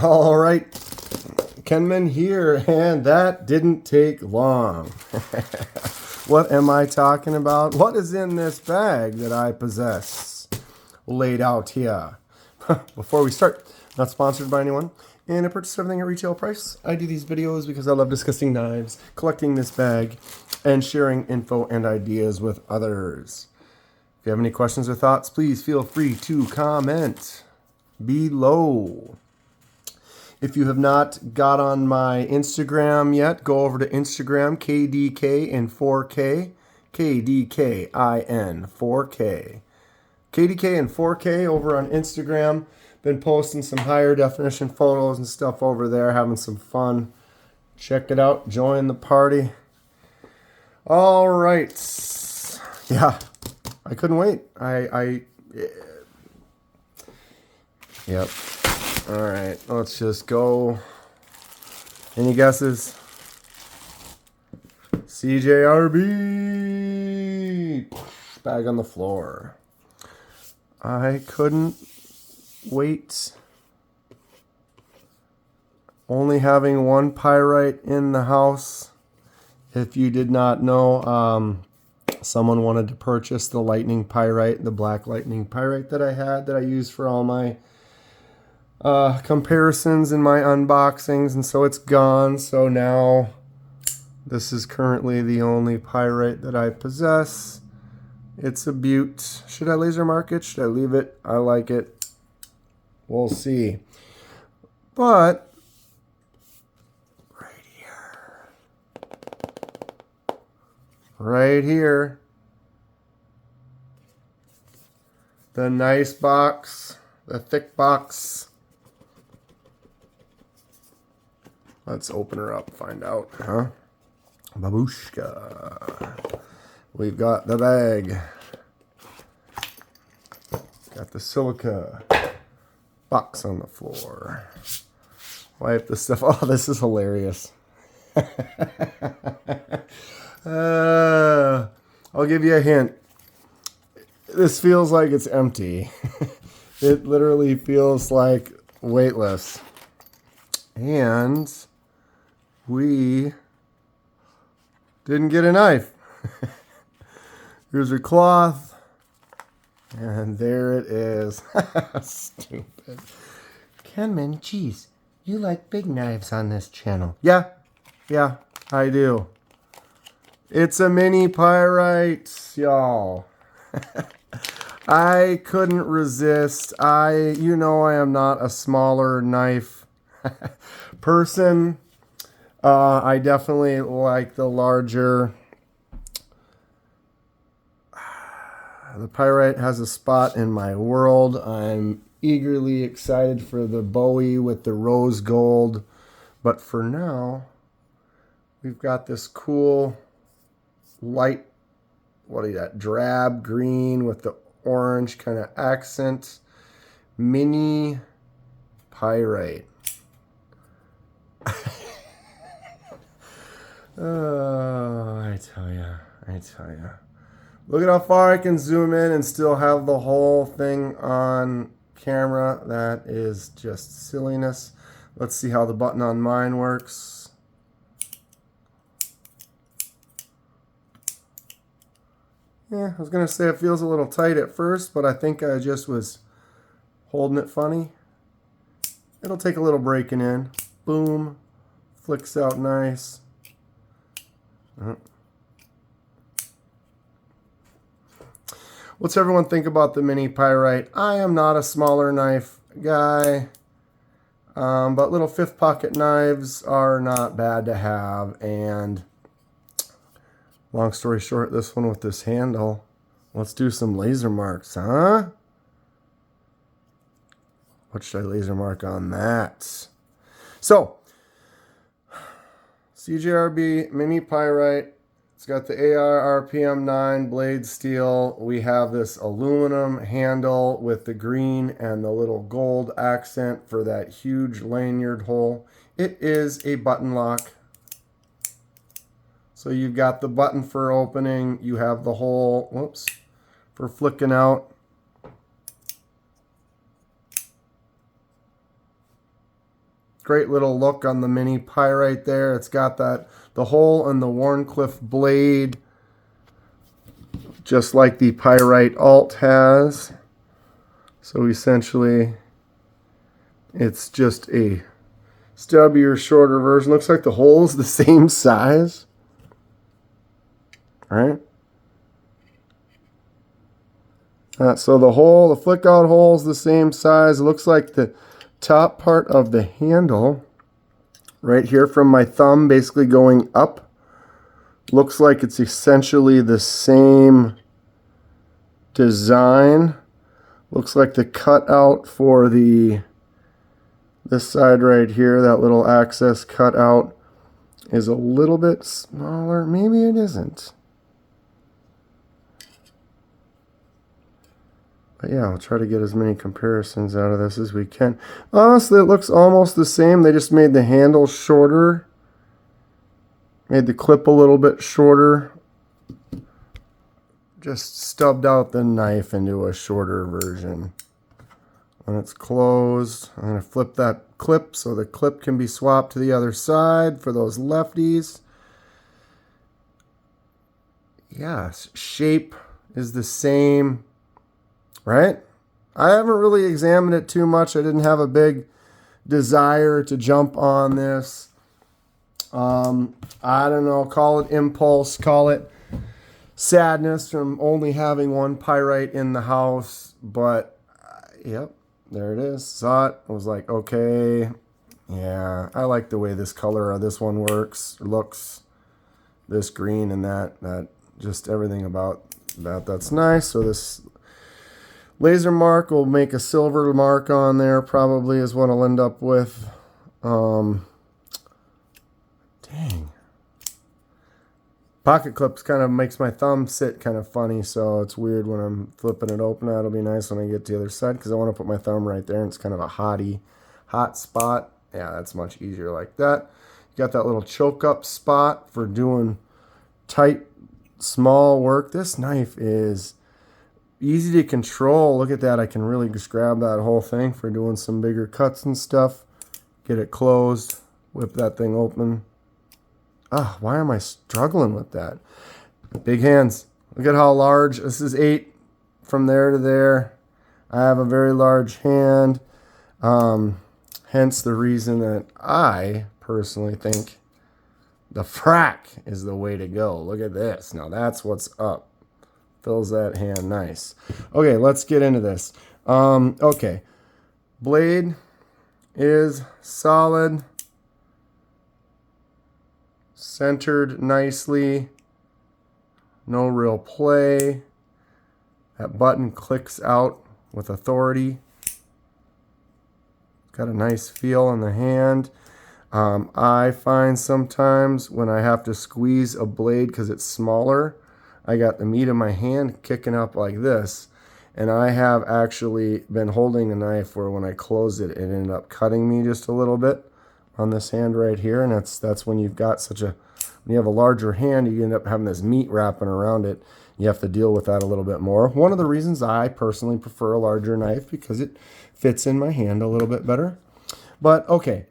All right, Kenman here, and that didn't take long. What am I talking about? What is in this bag that I possess laid out here? Before we start, not sponsored by anyone, and I purchase everything at retail price. I do these videos because I love discussing knives, collecting this bag, and sharing info and ideas with others. If you have any questions or thoughts, please feel free to comment below. If you have not got on my Instagram yet, go over to Instagram, KDK in 4K, KDKIN 4K. KDK in 4K over on Instagram. Been posting some higher definition photos and stuff over there, having some fun. Check it out, join the party. All right. Yeah, I couldn't wait. Yep. All right, let's just go. Any guesses? CJRB. Bag on the floor. I couldn't wait. Only having one pyrite in the house. If you did not know, someone wanted to purchase the lightning pyrite, the black lightning pyrite that I had, that I used for all my comparisons in my unboxings, and so it's gone. So now this is currently the only pyrite that I possess. It's a beaut. Should I laser mark it? Should I leave it? I like it. We'll see. But right here, the nice box, the thick box. Let's open her up, find out, huh? Babushka. We've got the bag. Got the silica box on the floor. Wipe the stuff. Oh, this is hilarious. I'll give you a hint. This feels like it's empty. It literally feels like weightless. And we didn't get a knife. Here's your cloth. And there it is. Stupid. Kenman, geez, you like big knives on this channel. Yeah, I do. It's a mini pyrite, y'all. I couldn't resist. You know I am not a smaller knife person. I definitely like the larger. The pyrite has a spot in my world. I'm eagerly excited for the Bowie with the rose gold. But for now, we've got this cool light, what is that, drab green with the orange kind of accent. Mini Pyrite. Oh, I tell ya. Look at how far I can zoom in and still have the whole thing on camera. That is just silliness. Let's see how the button on mine works. Yeah, I was going to say it feels a little tight at first, but I think I just was holding it funny. It'll take a little breaking in. Boom. Flicks out nice. What's everyone think about the mini pyrite? I am not a smaller knife guy, but little fifth pocket knives are not bad to have. And long story short, this one with this handle, let's do some laser marks, huh? What should I laser mark on that? So, CJRB Mini Pyrite. It's got the AR RPM 9 blade steel. We have this aluminum handle with the green and the little gold accent for that huge lanyard hole. It is a button lock. So you've got the button for opening. You have the hole, whoops, for flicking out. Great little look on the Mini Pyrite there. It's got the hole in the Wharncliffe blade, just like the Pyrite Alt has. So essentially, it's just a stubbier, shorter version. Looks like the hole's the same size. All right. So the flick out hole is the same size. It looks like the top part of the handle right here from my thumb basically going up looks like it's essentially the same design. Looks like the cutout for this side right here, that little access cutout, is a little bit smaller. Maybe it isn't. But yeah, I'll try to get as many comparisons out of this as we can. Honestly, it looks almost the same. They just made the handle shorter. Made the clip a little bit shorter. Just stubbed out the knife into a shorter version. When it's closed, I'm going to flip that clip so the clip can be swapped to the other side for those lefties. Yes, shape is the same. Right? I haven't really examined it too much. I didn't have a big desire to jump on this. I don't know. Call it impulse. Call it sadness from only having one pyrite in the house. But, yep, there it is. Saw it. I was like, okay. Yeah, I like the way this color of this one looks. This green and that just everything about that's nice. So this laser mark will make a silver mark on there, probably is what I'll end up with. Dang. Pocket clips kind of makes my thumb sit kind of funny, so it's weird when I'm flipping it open. That'll be nice when I get to the other side because I want to put my thumb right there and it's kind of a hot spot. Yeah, that's much easier like that. You got that little choke up spot for doing tight, small work. This knife is easy to control. Look at that. I can really just grab that whole thing for doing some bigger cuts and stuff. Get it closed. Whip that thing open. Ah, why am I struggling with that? Big hands. Look at how large. This is 8 from there to there. I have a very large hand. Hence the reason that I personally think the Frack is the way to go. Look at this. Now that's what's up. Fills that hand nice. Okay, let's get into this. Okay, blade is solid, centered nicely, no real play. That button clicks out with authority. Got a nice feel in the hand. I find sometimes when I have to squeeze a blade because it's smaller, I got the meat of my hand kicking up like this, and I have actually been holding a knife where when I closed it, it ended up cutting me just a little bit on this hand right here, and that's when you've got when you have a larger hand, you end up having this meat wrapping around it. You have to deal with that a little bit more. One of the reasons I personally prefer a larger knife because it fits in my hand a little bit better. But okay,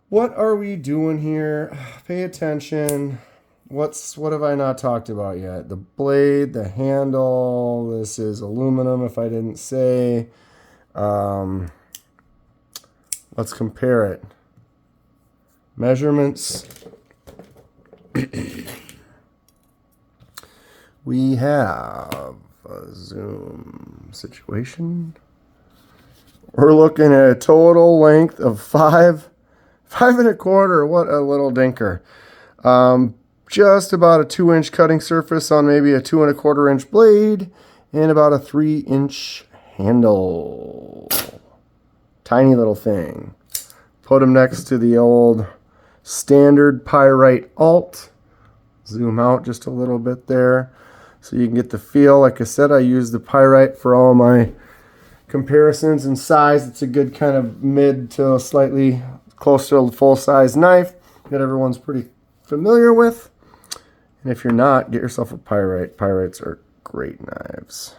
what are we doing here? Pay attention. What have I not talked about yet? The blade, the handle. This is aluminum, if I didn't say. Let's compare it. Measurements. We have a zoom situation. We're looking at a total length of 5 1/4. What a little dinker. Just about a 2-inch cutting surface on maybe a 2 1/4-inch blade and about a 3-inch handle. Tiny little thing. Put them next to the old standard Pyrite Alt. Zoom out just a little bit there so you can get the feel. Like I said, I use the Pyrite for all my comparisons and size. It's a good kind of mid to slightly closer to a full-size knife that everyone's pretty familiar with. And if you're not, get yourself a Pyrite. Pyrites are great knives.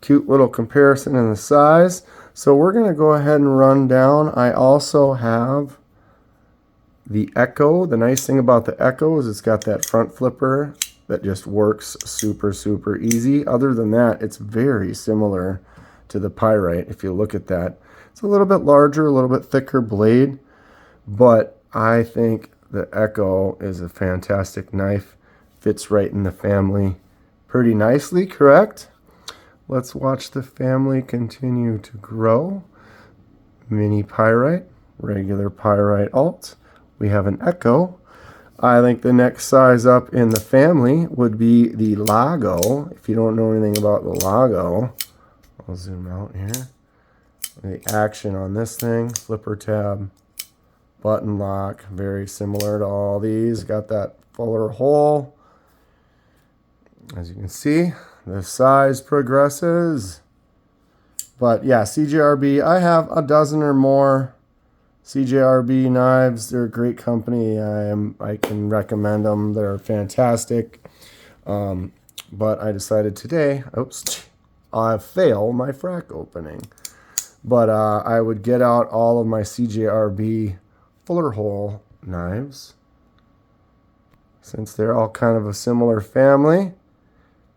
Cute little comparison in the size. So we're going to go ahead and run down. I also have the Ekko. The nice thing about the Ekko is it's got that front flipper that just works super, super easy. Other than that, it's very similar to the Pyrite. If you look at that, it's a little bit larger, a little bit thicker blade, but I think the Ekko is a fantastic knife. Fits right in the family pretty nicely, correct? Let's watch the family continue to grow. Mini Pyrite, regular Pyrite Alt. We have an Ekko. I think the next size up in the family would be the Lago. If you don't know anything about the Lago, I'll zoom out here. The action on this thing, flipper tab, button lock, very similar to all these. Got that fuller hole. As you can see, the size progresses. But yeah, CJRB, I have a dozen or more CJRB knives. They're a great company. I can recommend them. They're fantastic. But I decided today, I fail my Frack opening. But I would get out all of my CJRB fuller hole knives, since they're all kind of a similar family,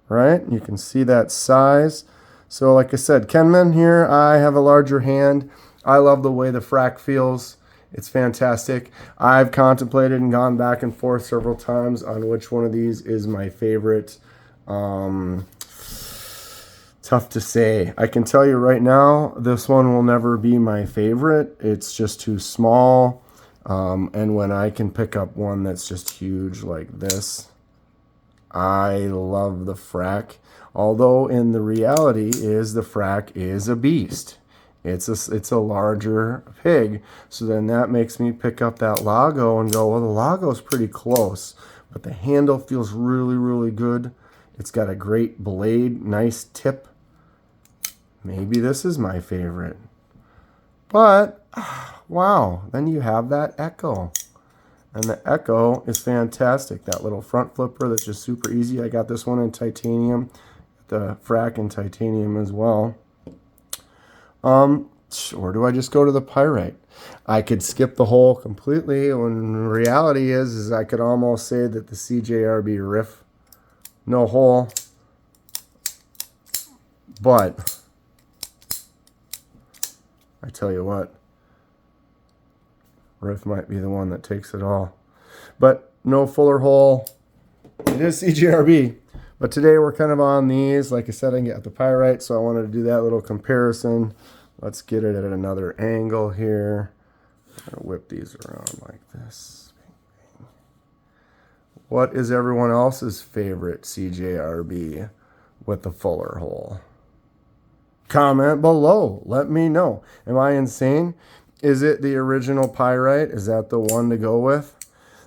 right? You can see that size. So like I said, Kenman here, I have a larger hand. I love the way the Frack feels. It's fantastic. I've contemplated and gone back and forth several times on which one of these is my favorite. Tough to say. I can tell you right now, this one will never be my favorite. It's just too small. And when I can pick up one that's just huge like this, I love the Frack. Although in the reality is the Frack is a beast. It's a larger pig. So then that makes me pick up that Lago and go, well, the Lago's pretty close, but the handle feels really, really good. It's got a great blade, nice tip. Maybe this is my favorite. But, wow, then you have that Ekko. And the Ekko is fantastic. That little front flipper that's just super easy. I got this one in titanium. The Frack in titanium as well. Or do I just go to the Pyrite? I could skip the hole completely. When reality is I could almost say that the CJRB Riff, no hole. But I tell you what, Riff might be the one that takes it all. But no fuller hole. It is CJRB. But today we're kind of on these. Like I said, I can get the Pyrite, so I wanted to do that little comparison. Let's get it at another angle here. I'm gonna whip these around like this. What is everyone else's favorite CJRB with the fuller hole? Comment below. Let me know. Am I insane? Is it the original Pyrite? Is that the one to go with?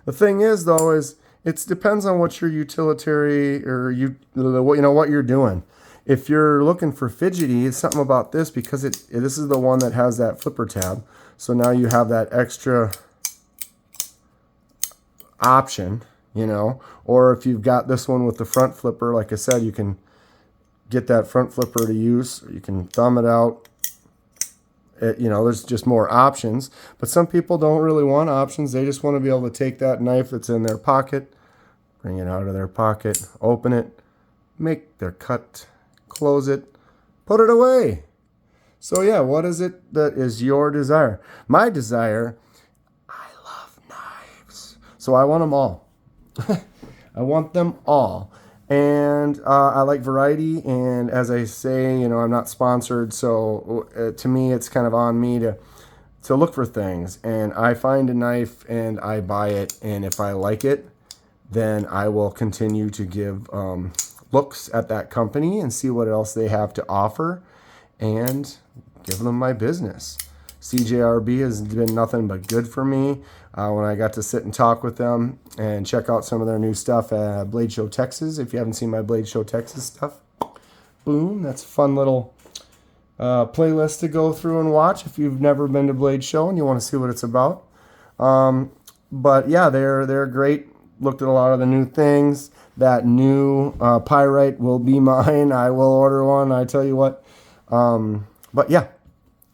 The thing is, though, is it depends on what your utilitarian or what you're doing. If you're looking for fidgety, it's something about this because this is the one that has that flipper tab. So now you have that extra option, or if you've got this one with the front flipper, like I said, you can get that front flipper to use. You can thumb it out. There's just more options. But some people don't really want options. They just want to be able to take that knife that's in their pocket, bring it out of their pocket, open it, make their cut, close it, put it away. So yeah, what is it that is your desire? My desire, I love knives. So I want them all. I want them all. And I like variety. And as I say, I'm not sponsored. So to me, it's kind of on me to look for things. And I find a knife and I buy it. And if I like it, then I will continue to give looks at that company and see what else they have to offer and give them my business. CJRB has been nothing but good for me when I got to sit and talk with them and check out some of their new stuff at Blade Show Texas. If you haven't seen my Blade Show Texas stuff, boom, that's a fun little playlist to go through and watch if you've never been to Blade Show and you want to see what it's about. But yeah, they're great. Looked at a lot of the new things. that new pyrite will be mine. I will order one, I tell you what. But yeah,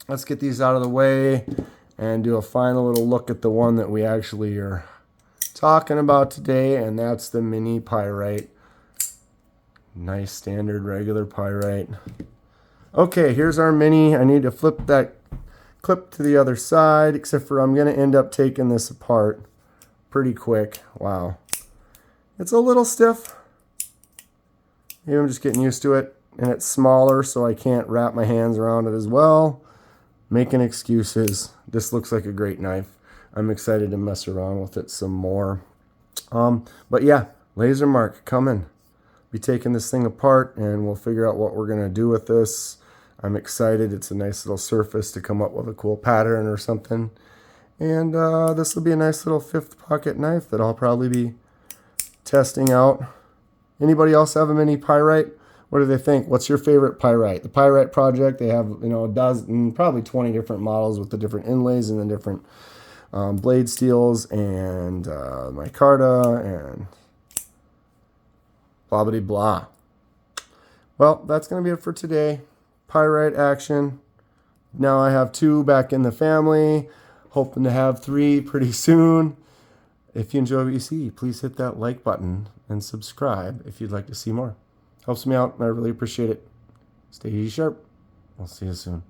let's get these out of the way and do a final little look at the one that we actually are talking about today, and that's the Mini Pyrite. Nice standard regular pyrite. Okay, here's our Mini. I need to flip that clip to the other side, except for I'm going to end up taking this apart pretty quick. Wow. It's a little stiff. Maybe I'm just getting used to it, and it's smaller, so I can't wrap my hands around it as well. Making excuses. This looks like a great knife. I'm excited to mess around with it some more. But yeah, laser mark coming. Be taking this thing apart, and we'll figure out what we're going to do with this. I'm excited. It's a nice little surface to come up with a cool pattern or something. And this will be a nice little 5th pocket knife that I'll probably be testing out. Anybody else have a Mini Pyrite? What do they think? What's your favorite Pyrite? The Pyrite Project, they have, you know, a dozen, probably 20 different models with the different inlays and the different blade steels and micarta and blah blah blah. Well, that's going to be it for today. Pyrite action. Now I have 2 back in the family. Hoping to have 3 pretty soon. If you enjoy what you see, please hit that like button and subscribe if you'd like to see more. Helps me out, and I really appreciate it. Stay sharp. I'll see you soon.